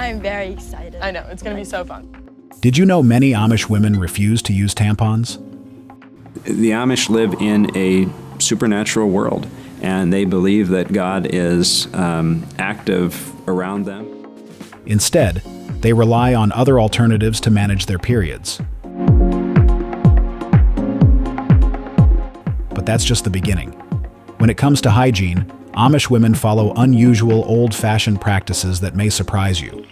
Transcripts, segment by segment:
I'm very excited. I know, it's going to be so fun. Did you know many Amish women refuse to use tampons? The Amish live in a supernatural world, and they believe that God is active around them. Instead, they rely on other alternatives to manage their periods. But that's just the beginning. When it comes to hygiene, Amish women follow unusual, old-fashioned practices that may surprise you.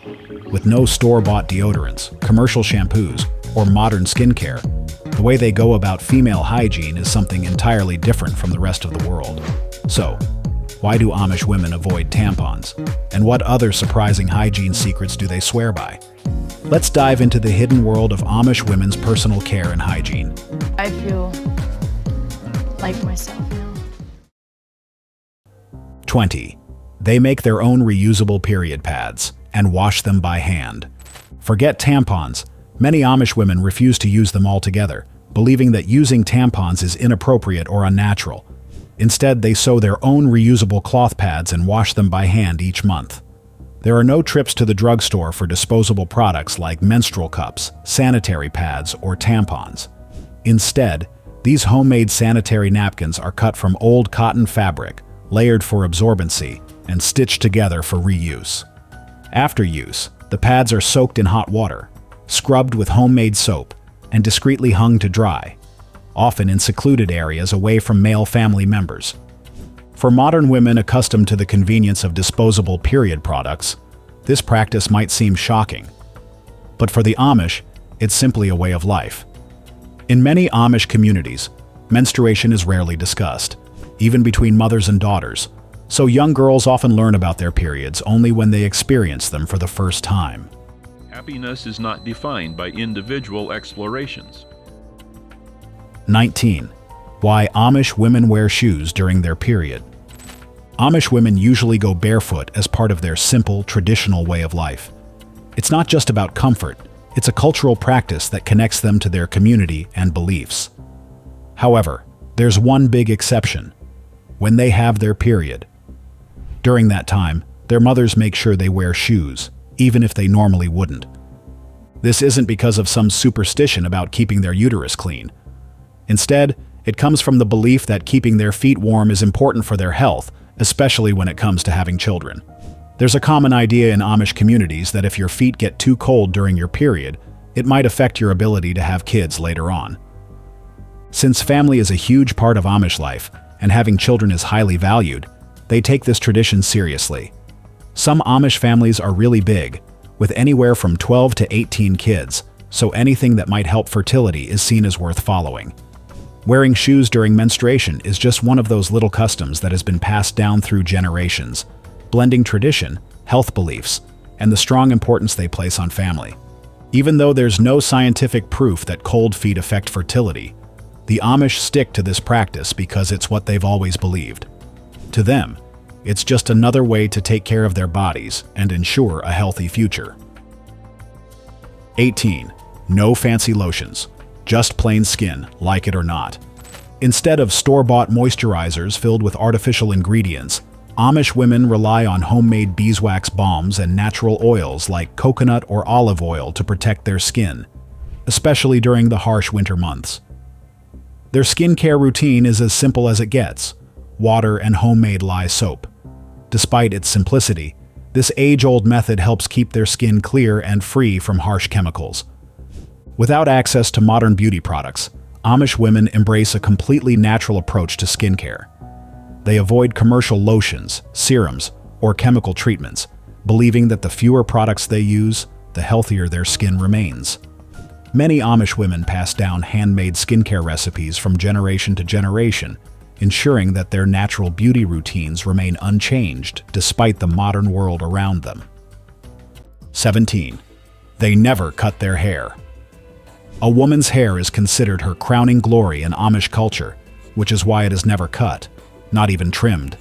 With no store-bought deodorants, commercial shampoos, or modern skincare, the way they go about female hygiene is something entirely different from the rest of the world. So, why do Amish women avoid tampons? And what other surprising hygiene secrets do they swear by? Let's dive into the hidden world of Amish women's personal care and hygiene. I feel like myself now. 20. They make their own reusable period pads and wash them by hand. Forget tampons. Many Amish women refuse to use them altogether, believing that using tampons is inappropriate or unnatural. Instead, they sew their own reusable cloth pads and wash them by hand each month. There are no trips to the drugstore for disposable products like menstrual cups, sanitary pads, or tampons. Instead, these homemade sanitary napkins are cut from old cotton fabric, layered for absorbency, and stitched together for reuse. After use, the pads are soaked in hot water, scrubbed with homemade soap, and discreetly hung to dry, often in secluded areas away from male family members. For modern women accustomed to the convenience of disposable period products, this practice might seem shocking. But for the Amish, it's simply a way of life. In many Amish communities, menstruation is rarely discussed, even between mothers and daughters, so young girls often learn about their periods only when they experience them for the first time. Happiness is not defined by individual explorations. 19. Why Amish women wear shoes during their period. Amish women usually go barefoot as part of their simple, traditional way of life. It's not just about comfort, it's a cultural practice that connects them to their community and beliefs. However, there's one big exception: when they have their period. During that time, their mothers make sure they wear shoes, even if they normally wouldn't. This isn't because of some superstition about keeping their uterus clean. Instead, it comes from the belief that keeping their feet warm is important for their health, especially when it comes to having children. There's a common idea in Amish communities that if your feet get too cold during your period, it might affect your ability to have kids later on. Since family is a huge part of Amish life, and having children is highly valued, they take this tradition seriously. Some Amish families are really big, with anywhere from 12 to 18 kids, so anything that might help fertility is seen as worth following. Wearing shoes during menstruation is just one of those little customs that has been passed down through generations, blending tradition, health beliefs, and the strong importance they place on family. Even though there's no scientific proof that cold feet affect fertility, the Amish stick to this practice because it's what they've always believed. To them, it's just another way to take care of their bodies and ensure a healthy future. 18. No fancy lotions, just plain skin, like it or not. Instead of store-bought moisturizers filled with artificial ingredients, Amish women rely on homemade beeswax balms and natural oils like coconut or olive oil to protect their skin, especially during the harsh winter months. Their skincare routine is as simple as it gets: water and homemade lye soap. Despite its simplicity, this age-old method helps keep their skin clear and free from harsh chemicals. Without access to modern beauty products, Amish women embrace a completely natural approach to skincare. They avoid commercial lotions, serums, or chemical treatments, believing that the fewer products they use, the healthier their skin remains. Many Amish women pass down handmade skincare recipes from generation to generation, ensuring that their natural beauty routines remain unchanged despite the modern world around them. 17. They never cut their hair. A woman's hair is considered her crowning glory in Amish culture, which is why it is never cut, not even trimmed.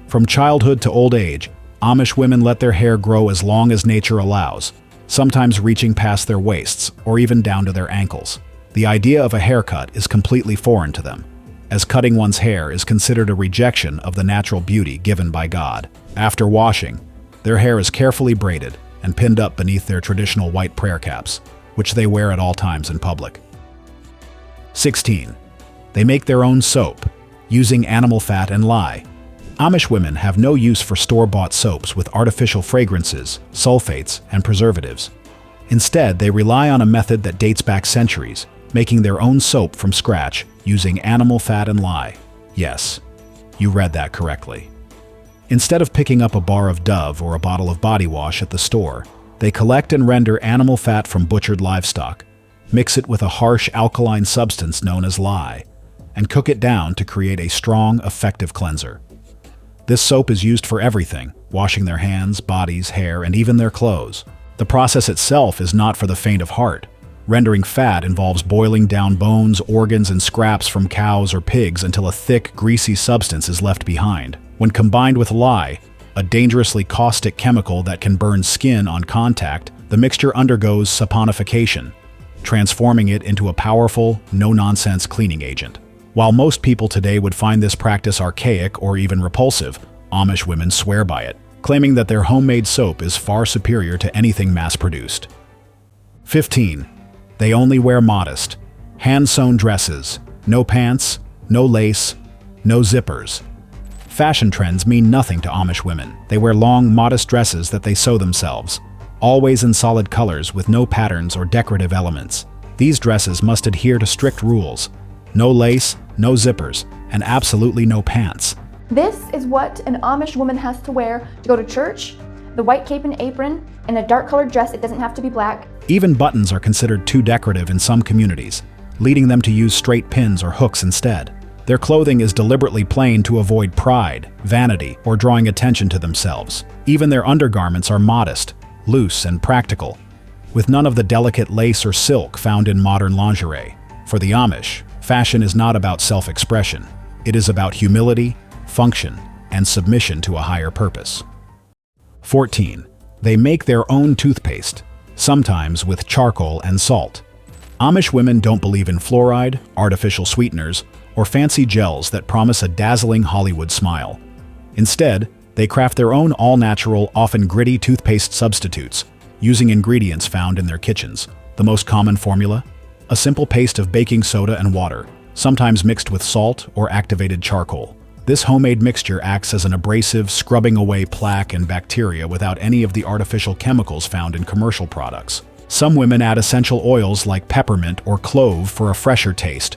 From childhood to old age, Amish women let their hair grow as long as nature allows, sometimes reaching past their waists or even down to their ankles. The idea of a haircut is completely foreign to them, as cutting one's hair is considered a rejection of the natural beauty given by God. After washing, their hair is carefully braided and pinned up beneath their traditional white prayer caps, which they wear at all times in public. 16. They make their own soap, using animal fat and lye. Amish women have no use for store-bought soaps with artificial fragrances, sulfates, and preservatives. Instead, they rely on a method that dates back centuries, making their own soap from scratch using animal fat and lye. Yes, you read that correctly. Instead of picking up a bar of Dove or a bottle of body wash at the store, they collect and render animal fat from butchered livestock, mix it with a harsh alkaline substance known as lye, and cook it down to create a strong, effective cleanser. This soap is used for everything, washing their hands, bodies, hair, and even their clothes. The process itself is not for the faint of heart. Rendering fat involves boiling down bones, organs, and scraps from cows or pigs until a thick, greasy substance is left behind. When combined with lye, a dangerously caustic chemical that can burn skin on contact, the mixture undergoes saponification, transforming it into a powerful, no-nonsense cleaning agent. While most people today would find this practice archaic or even repulsive, Amish women swear by it, claiming that their homemade soap is far superior to anything mass-produced. 15. They only wear modest, hand-sewn dresses, no pants, no lace, no zippers. Fashion trends mean nothing to Amish women. They wear long, modest dresses that they sew themselves, always in solid colors with no patterns or decorative elements. These dresses must adhere to strict rules: no lace, no zippers, and absolutely no pants. This is what an Amish woman has to wear to go to church: the white cape and apron, and a dark colored dress. It doesn't have to be black. Even buttons are considered too decorative in some communities, leading them to use straight pins or hooks instead. Their clothing is deliberately plain to avoid pride, vanity, or drawing attention to themselves. Even their undergarments are modest, loose, and practical, with none of the delicate lace or silk found in modern lingerie. For the Amish, fashion is not about self-expression. It is about humility, function, and submission to a higher purpose. 14. They make their own toothpaste, sometimes with charcoal and salt. Amish women don't believe in fluoride, artificial sweeteners, or fancy gels that promise a dazzling Hollywood smile. Instead, they craft their own all-natural, often gritty toothpaste substitutes, using ingredients found in their kitchens. The most common formula? A simple paste of baking soda and water, sometimes mixed with salt or activated charcoal. This homemade mixture acts as an abrasive, scrubbing away plaque and bacteria without any of the artificial chemicals found in commercial products. Some women add essential oils like peppermint or clove for a fresher taste,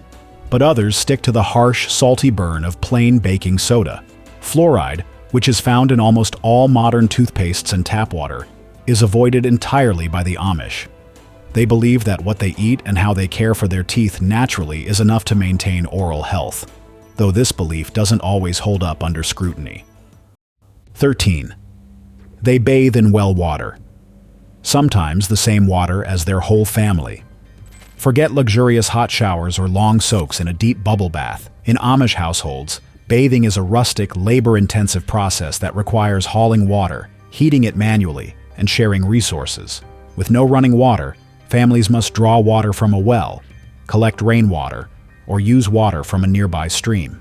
but others stick to the harsh, salty burn of plain baking soda. Fluoride, which is found in almost all modern toothpastes and tap water, is avoided entirely by the Amish. They believe that what they eat and how they care for their teeth naturally is enough to maintain oral health, though this belief doesn't always hold up under scrutiny. 13. They bathe in well water, sometimes the same water as their whole family. Forget luxurious hot showers or long soaks in a deep bubble bath. In Amish households, bathing is a rustic, labor-intensive process that requires hauling water, heating it manually, and sharing resources. With no running water, families must draw water from a well, collect rainwater, or use water from a nearby stream.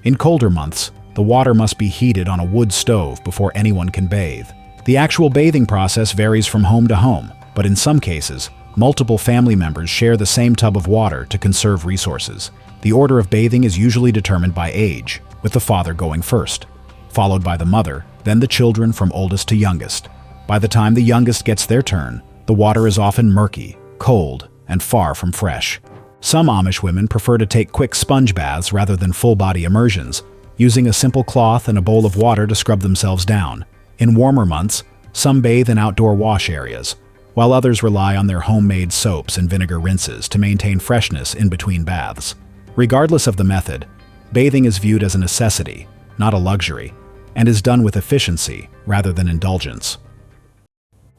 In colder months, the water must be heated on a wood stove before anyone can bathe. The actual bathing process varies from home to home, but in some cases, multiple family members share the same tub of water to conserve resources. The order of bathing is usually determined by age, with the father going first, followed by the mother, then the children from oldest to youngest. By the time the youngest gets their turn, the water is often murky, cold, and far from fresh. Some Amish women prefer to take quick sponge baths rather than full-body immersions, using a simple cloth and a bowl of water to scrub themselves down. In warmer months, some bathe in outdoor wash areas, while others rely on their homemade soaps and vinegar rinses to maintain freshness in between baths. Regardless of the method, bathing is viewed as a necessity, not a luxury, and is done with efficiency rather than indulgence.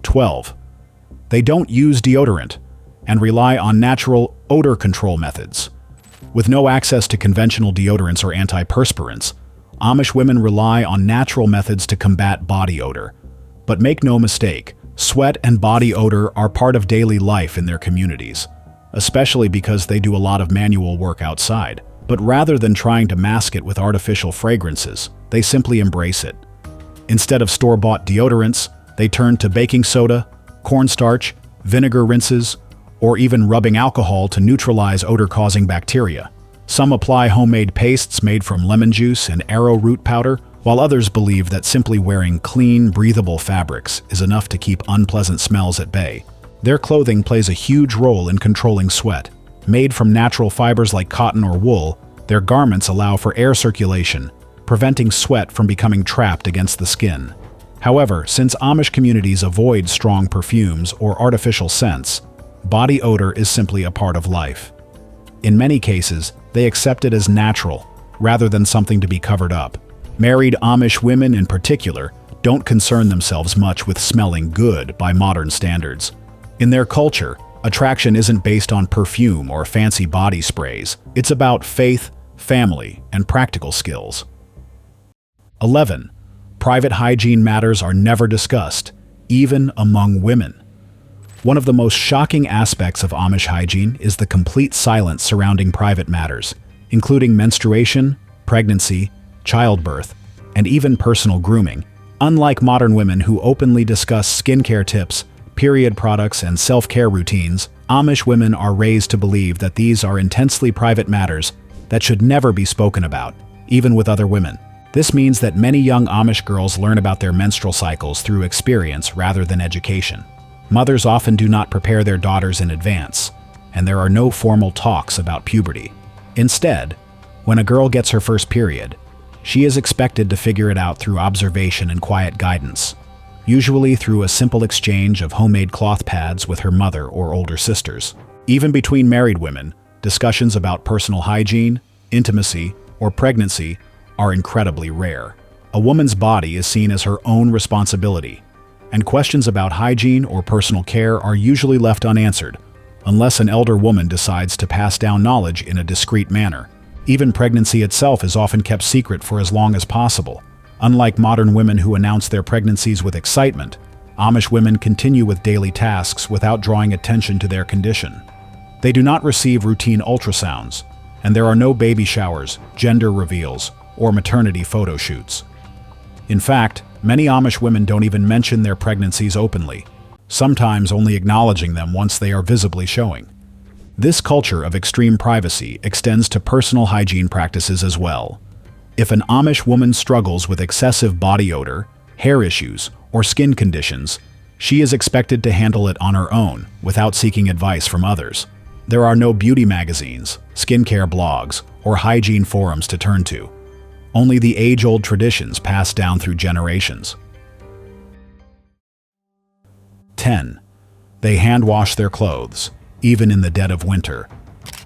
12. They don't use deodorant and rely on natural odor control methods. With no access to conventional deodorants or antiperspirants, Amish women rely on natural methods to combat body odor. But make no mistake, sweat and body odor are part of daily life in their communities, especially because they do a lot of manual work outside. But rather than trying to mask it with artificial fragrances, they simply embrace it. Instead of store-bought deodorants, They turn to baking soda, cornstarch, vinegar rinses, or even rubbing alcohol to neutralize odor-causing bacteria. Some apply homemade pastes made from lemon juice and arrowroot powder, while others believe that simply wearing clean, breathable fabrics is enough to keep unpleasant smells at bay. Their clothing plays a huge role in controlling sweat. Made from natural fibers like cotton or wool, their garments allow for air circulation, preventing sweat from becoming trapped against the skin. However, since Amish communities avoid strong perfumes or artificial scents, body odor is simply a part of life. In many cases, they accept it as natural, rather than something to be covered up. Married Amish women in particular don't concern themselves much with smelling good by modern standards. In their culture, attraction isn't based on perfume or fancy body sprays. It's about faith, family, and practical skills. 11. Private hygiene matters are never discussed, even among women. One of the most shocking aspects of Amish hygiene is the complete silence surrounding private matters, including menstruation, pregnancy, childbirth, and even personal grooming. Unlike modern women who openly discuss skincare tips, period products, and self-care routines, Amish women are raised to believe that these are intensely private matters that should never be spoken about, even with other women. This means that many young Amish girls learn about their menstrual cycles through experience rather than education. Mothers often do not prepare their daughters in advance, and there are no formal talks about puberty. Instead, when a girl gets her first period, she is expected to figure it out through observation and quiet guidance, usually through a simple exchange of homemade cloth pads with her mother or older sisters. Even between married women, discussions about personal hygiene, intimacy, or pregnancy are incredibly rare. A woman's body is seen as her own responsibility, and questions about hygiene or personal care are usually left unanswered, unless an elder woman decides to pass down knowledge in a discreet manner. Even pregnancy itself is often kept secret for as long as possible. Unlike modern women who announce their pregnancies with excitement, Amish women continue with daily tasks without drawing attention to their condition. They do not receive routine ultrasounds, and there are no baby showers, gender reveals, or maternity photo shoots. In fact, many Amish women don't even mention their pregnancies openly, sometimes only acknowledging them once they are visibly showing. This culture of extreme privacy extends to personal hygiene practices as well. If an Amish woman struggles with excessive body odor, hair issues, or skin conditions, she is expected to handle it on her own without seeking advice from others. There are no beauty magazines, skincare blogs, or hygiene forums to turn to. Only the age-old traditions passed down through generations. 10. They hand-wash their clothes, even in the dead of winter.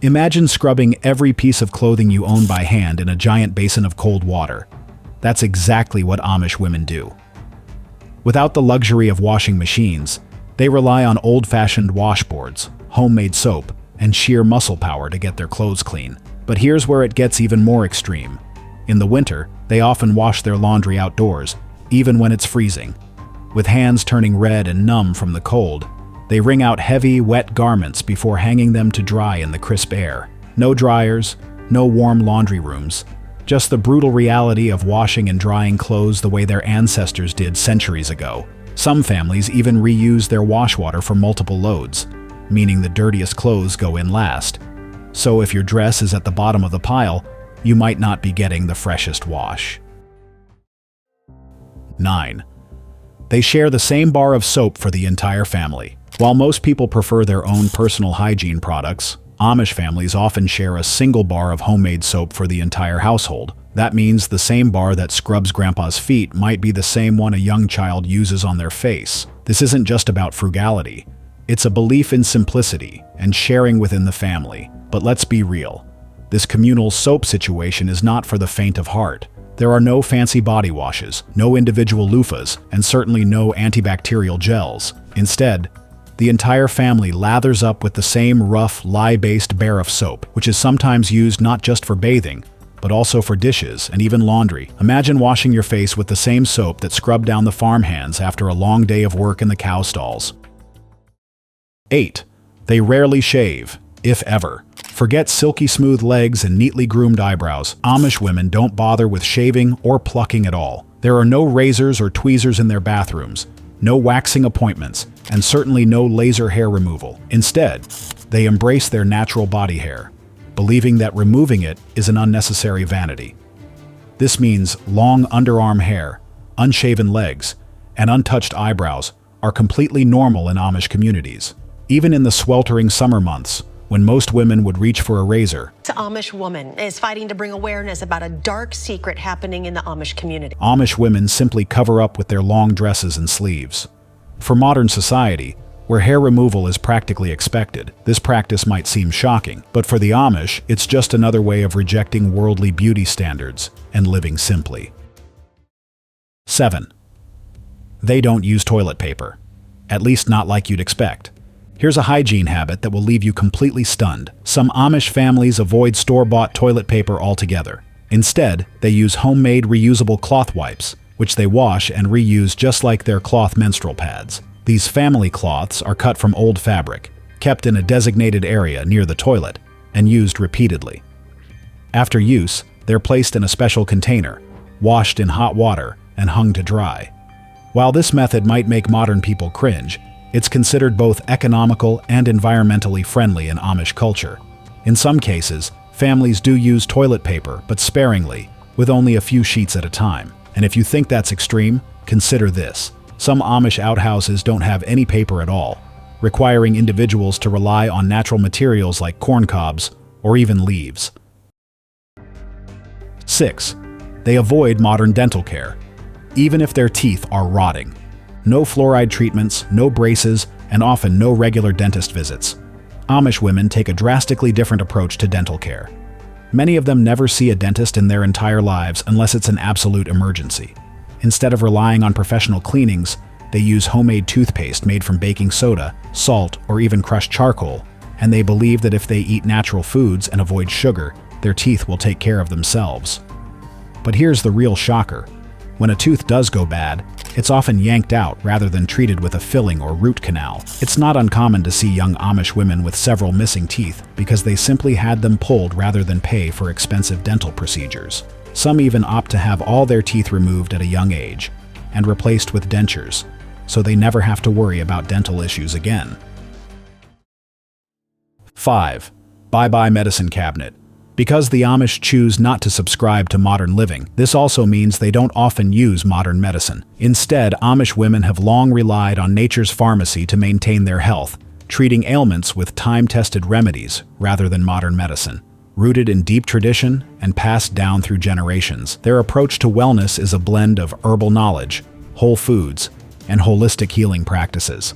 Imagine scrubbing every piece of clothing you own by hand in a giant basin of cold water. That's exactly what Amish women do. Without the luxury of washing machines, they rely on old-fashioned washboards, homemade soap, and sheer muscle power to get their clothes clean. But here's where it gets even more extreme. In the winter, they often wash their laundry outdoors, even when it's freezing. With hands turning red and numb from the cold, they wring out heavy, wet garments before hanging them to dry in the crisp air. No dryers, no warm laundry rooms, just the brutal reality of washing and drying clothes the way their ancestors did centuries ago. Some families even reuse their wash water for multiple loads, meaning the dirtiest clothes go in last. So if your dress is at the bottom of the pile, you might not be getting the freshest wash. 9. They share the same bar of soap for the entire family. While most people prefer their own personal hygiene products, Amish families often share a single bar of homemade soap for the entire household. That means the same bar that scrubs Grandpa's feet might be the same one a young child uses on their face. This isn't just about frugality. It's a belief in simplicity and sharing within the family. But let's be real. This communal soap situation is not for the faint of heart. There are no fancy body washes, no individual loofahs, and certainly no antibacterial gels. Instead, the entire family lathers up with the same rough, lye-based bar of soap, which is sometimes used not just for bathing, but also for dishes and even laundry. Imagine washing your face with the same soap that scrubbed down the farmhands after a long day of work in the cow stalls. 8. They rarely shave, if ever. Forget silky smooth legs and neatly groomed eyebrows. Amish women don't bother with shaving or plucking at all. There are no razors or tweezers in their bathrooms, no waxing appointments, and certainly no laser hair removal. Instead, they embrace their natural body hair, believing that removing it is an unnecessary vanity. This means long underarm hair, unshaven legs, and untouched eyebrows are completely normal in Amish communities. Even in the sweltering summer months, when most women would reach for a razor, This Amish woman is fighting to bring awareness about a dark secret happening in the Amish community. Amish women simply cover up with their long dresses and sleeves. For modern society, where hair removal is practically expected, this practice might seem shocking, but for the Amish, it's just another way of rejecting worldly beauty standards and living simply. 7. They don't use toilet paper. At least not like you'd expect. Here's a hygiene habit that will leave you completely stunned. Some Amish families avoid store-bought toilet paper altogether. Instead, they use homemade reusable cloth wipes, which they wash and reuse just like their cloth menstrual pads. These family cloths are cut from old fabric, kept in a designated area near the toilet, and used repeatedly. After use, they're placed in a special container, washed in hot water, and hung to dry. While this method might make modern people cringe, it's considered both economical and environmentally friendly in Amish culture. In some cases, families do use toilet paper, but sparingly, with only a few sheets at a time. And if you think that's extreme, consider this. Some Amish outhouses don't have any paper at all, requiring individuals to rely on natural materials like corn cobs or even leaves. 6. They avoid modern dental care, even if their teeth are rotting. No fluoride treatments, no braces, and often no regular dentist visits. Amish women take a drastically different approach to dental care. Many of them never see a dentist in their entire lives unless it's an absolute emergency. Instead of relying on professional cleanings, they use homemade toothpaste made from baking soda, salt, or even crushed charcoal, and they believe that if they eat natural foods and avoid sugar, their teeth will take care of themselves. But here's the real shocker. When a tooth does go bad, it's often yanked out rather than treated with a filling or root canal. It's not uncommon to see young Amish women with several missing teeth because they simply had them pulled rather than pay for expensive dental procedures. Some even opt to have all their teeth removed at a young age and replaced with dentures, so they never have to worry about dental issues again. 5. Bye-bye medicine cabinet. Because the Amish choose not to subscribe to modern living, this also means they don't often use modern medicine. Instead, Amish women have long relied on nature's pharmacy to maintain their health, treating ailments with time-tested remedies rather than modern medicine. Rooted in deep tradition and passed down through generations, their approach to wellness is a blend of herbal knowledge, whole foods, and holistic healing practices.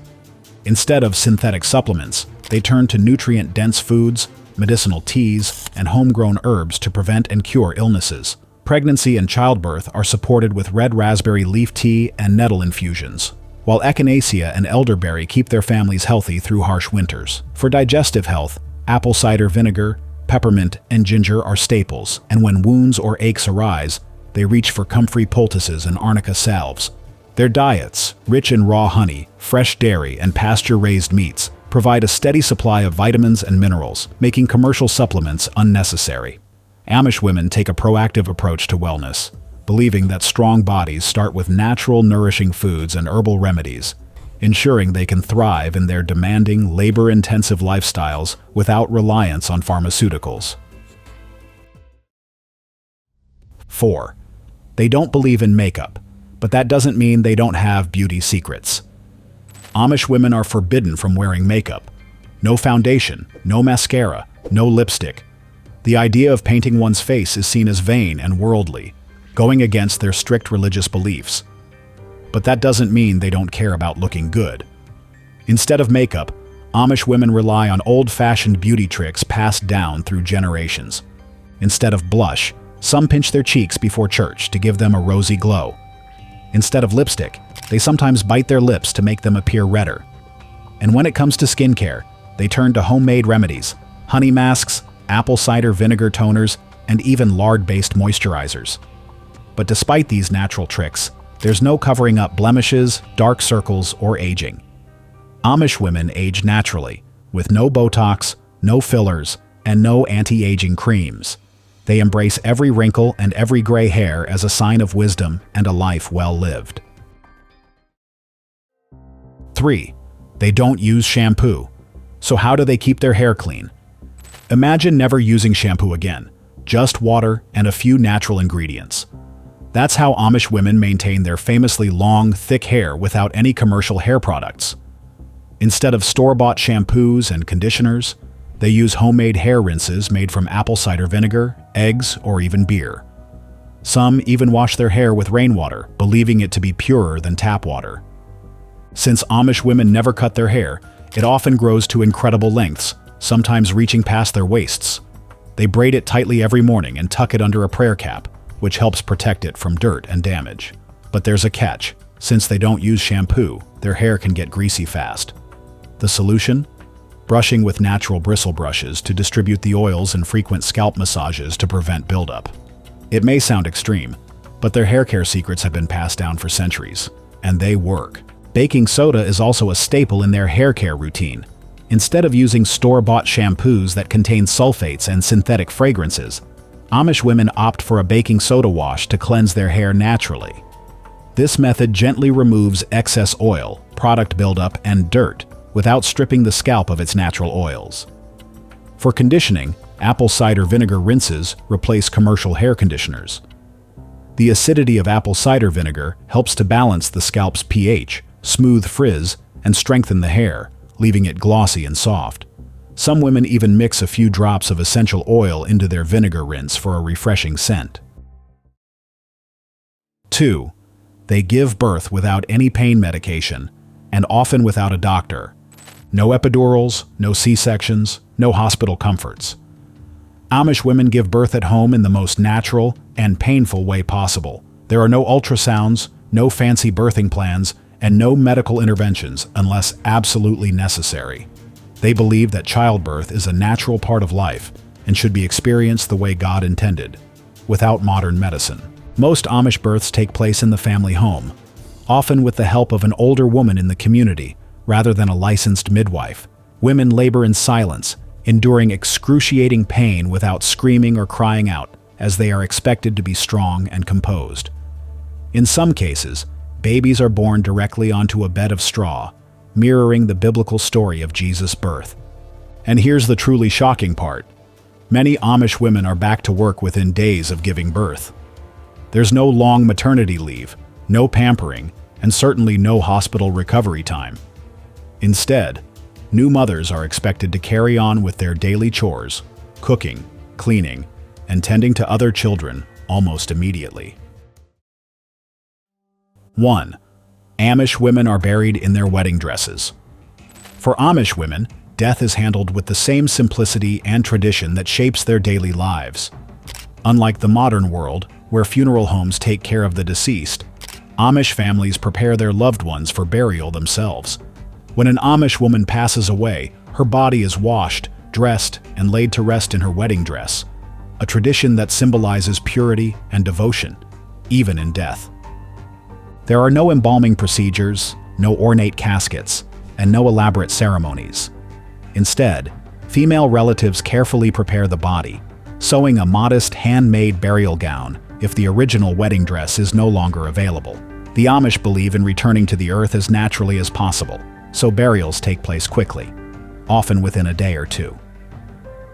Instead of synthetic supplements, they turn to nutrient-dense foods, medicinal teas, and homegrown herbs to prevent and cure illnesses. Pregnancy and childbirth are supported with red raspberry leaf tea and nettle infusions, while echinacea and elderberry keep their families healthy through harsh winters. For digestive health, apple cider vinegar, peppermint, and ginger are staples, and when wounds or aches arise, they reach for comfrey poultices and arnica salves. Their diets, rich in raw honey, fresh dairy, and pasture-raised meats, provide a steady supply of vitamins and minerals, making commercial supplements unnecessary. Amish women take a proactive approach to wellness, believing that strong bodies start with natural, nourishing foods and herbal remedies, ensuring they can thrive in their demanding, labor-intensive lifestyles without reliance on pharmaceuticals. 4. They don't believe in makeup, but that doesn't mean they don't have beauty secrets. Amish women are forbidden from wearing makeup. No foundation, no mascara, no lipstick. The idea of painting one's face is seen as vain and worldly, going against their strict religious beliefs. But that doesn't mean they don't care about looking good. Instead of makeup, Amish women rely on old-fashioned beauty tricks passed down through generations. Instead of blush, some pinch their cheeks before church to give them a rosy glow. Instead of lipstick, they sometimes bite their lips to make them appear redder. And when it comes to skincare, they turn to homemade remedies, honey masks, apple cider vinegar toners, and even lard-based moisturizers. But despite these natural tricks, there's no covering up blemishes, dark circles, or aging. Amish women age naturally, with no Botox, no fillers, and no anti-aging creams. They embrace every wrinkle and every gray hair as a sign of wisdom and a life well lived. 3. They don't use shampoo. So how do they keep their hair clean? Imagine never using shampoo again, just water and a few natural ingredients. That's how Amish women maintain their famously long, thick hair without any commercial hair products. Instead of store-bought shampoos and conditioners, they use homemade hair rinses made from apple cider vinegar, eggs, or even beer. Some even wash their hair with rainwater, believing it to be purer than tap water. Since Amish women never cut their hair, it often grows to incredible lengths, sometimes reaching past their waists. They braid it tightly every morning and tuck it under a prayer cap, which helps protect it from dirt and damage. But there's a catch. Since they don't use shampoo, their hair can get greasy fast. The solution? Brushing with natural bristle brushes to distribute the oils and frequent scalp massages to prevent buildup. It may sound extreme, but their hair care secrets have been passed down for centuries, and they work. Baking soda is also a staple in their hair care routine. Instead of using store-bought shampoos that contain sulfates and synthetic fragrances, Amish women opt for a baking soda wash to cleanse their hair naturally. This method gently removes excess oil, product buildup, and dirt without stripping the scalp of its natural oils. For conditioning, apple cider vinegar rinses replace commercial hair conditioners. The acidity of apple cider vinegar helps to balance the scalp's pH, smooth frizz, and strengthen the hair, leaving it glossy and soft. Some women even mix a few drops of essential oil into their vinegar rinse for a refreshing scent. 2. They give birth without any pain medication, and often without a doctor. No epidurals, no C-sections, no hospital comforts. Amish women give birth at home in the most natural and painful way possible. There are no ultrasounds, no fancy birthing plans, and no medical interventions unless absolutely necessary. They believe that childbirth is a natural part of life and should be experienced the way God intended, without modern medicine. Most Amish births take place in the family home, often with the help of an older woman in the community rather than a licensed midwife. Women labor in silence, enduring excruciating pain without screaming or crying out, as they are expected to be strong and composed. In some cases, babies are born directly onto a bed of straw, mirroring the biblical story of Jesus' birth. And here's the truly shocking part. Many Amish women are back to work within days of giving birth. There's no long maternity leave, no pampering, and certainly no hospital recovery time. Instead, new mothers are expected to carry on with their daily chores, cooking, cleaning, and tending to other children almost immediately. 1. Amish women are buried in their wedding dresses. For Amish women, death is handled with the same simplicity and tradition that shapes their daily lives. Unlike the modern world, where funeral homes take care of the deceased, Amish families prepare their loved ones for burial themselves. When an Amish woman passes away, her body is washed, dressed, and laid to rest in her wedding dress, a tradition that symbolizes purity and devotion, even in death. There are no embalming procedures, no ornate caskets, and no elaborate ceremonies. Instead, female relatives carefully prepare the body, sewing a modest handmade burial gown if the original wedding dress is no longer available. The Amish believe in returning to the earth as naturally as possible, so burials take place quickly, often within a day or two.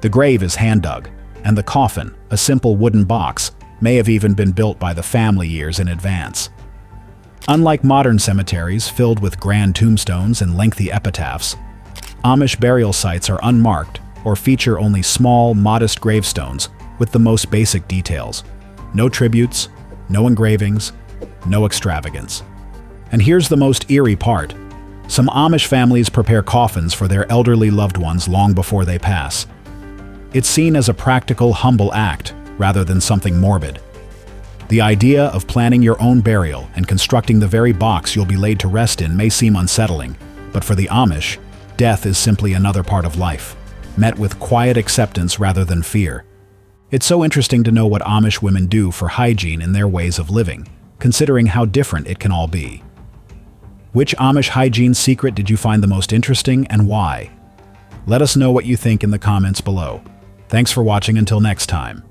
The grave is hand-dug, and the coffin, a simple wooden box, may have even been built by the family years in advance. Unlike modern cemeteries filled with grand tombstones and lengthy epitaphs, Amish burial sites are unmarked or feature only small, modest gravestones with the most basic details. No tributes, no engravings, no extravagance. And here's the most eerie part. Some Amish families prepare coffins for their elderly loved ones long before they pass. It's seen as a practical, humble act rather than something morbid. The idea of planning your own burial and constructing the very box you'll be laid to rest in may seem unsettling, but for the Amish, death is simply another part of life, met with quiet acceptance rather than fear. It's so interesting to know what Amish women do for hygiene in their ways of living, considering how different it can all be. Which Amish hygiene secret did you find the most interesting and why? Let us know what you think in the comments below. Thanks for watching until next time.